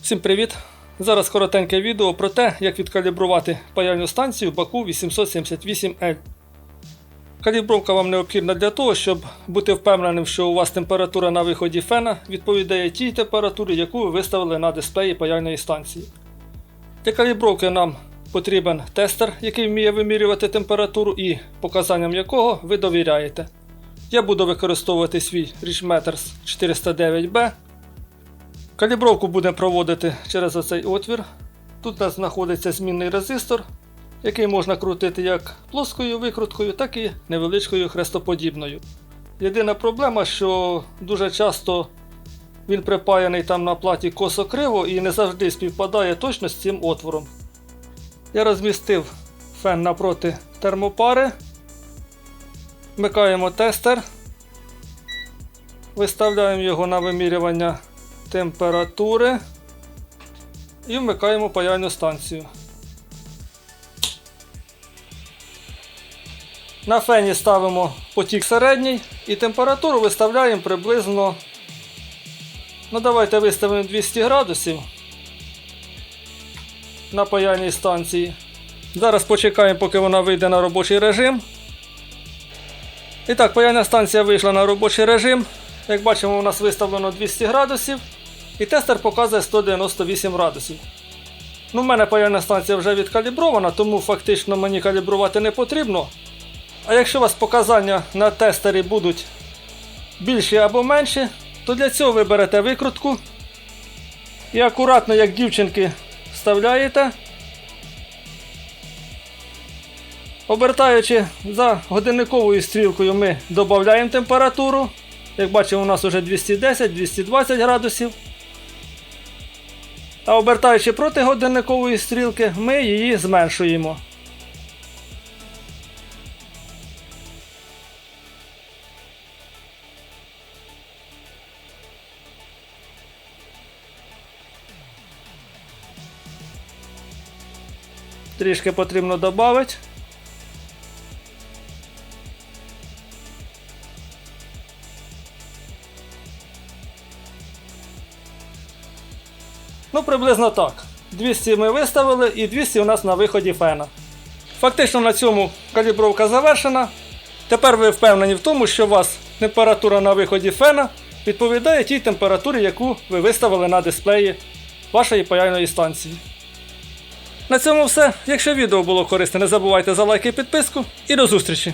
Всім привіт! Зараз коротеньке відео про те, як відкалібрувати паяльну станцію Baku 878L. Калібровка вам необхідна для того, щоб бути впевненим, що у вас температура на виході фена відповідає тій температурі, яку ви виставили на дисплеї паяльної станції. Для калібровки нам потрібен тестер, який вміє вимірювати температуру і показанням якого ви довіряєте. Я буду використовувати свій Richmeters 409B. Калібровку будемо проводити через оцей отвір. Тут у нас знаходиться змінний резистор, який можна крутити як плоскою викруткою, так і невеличкою хрестоподібною. Єдина проблема, що дуже часто він припаяний там на платі косо-криво і не завжди співпадає точно з цим отвором. Я розмістив фен напроти термопари. Вмикаємо тестер. Виставляємо його на вимірювання температури і вмикаємо паяльну станцію. На фені ставимо потік середній і температуру виставляємо приблизно, давайте виставимо 200 градусів на паяльній станції. Зараз почекаємо, поки вона вийде на робочий режим. І так, паяльна станція вийшла на робочий режим. Як бачимо, у нас виставлено 200 градусів і тестер показує 198 градусів. В мене паяльна станція вже відкалібрована, тому фактично мені калібрувати не потрібно. А якщо у вас показання на тестері будуть більші або менші, то для цього ви берете викрутку і акуратно, як дівчинки, вставляєте, обертаючи за годинниковою стрілкою, ми додаємо температуру. Як бачимо, у нас вже 210-220 градусів. А обертаючи проти годинникової стрілки, ми її зменшуємо. Трішки потрібно додати. Приблизно так. 200 ми виставили і 200 у нас на виході фена. Фактично на цьому калібровка завершена. Тепер ви впевнені в тому, що у вас температура на виході фена відповідає тій температурі, яку ви виставили на дисплеї вашої паяльної станції. На цьому все. Якщо відео було корисне, не забувайте за лайк і підписку. І до зустрічі!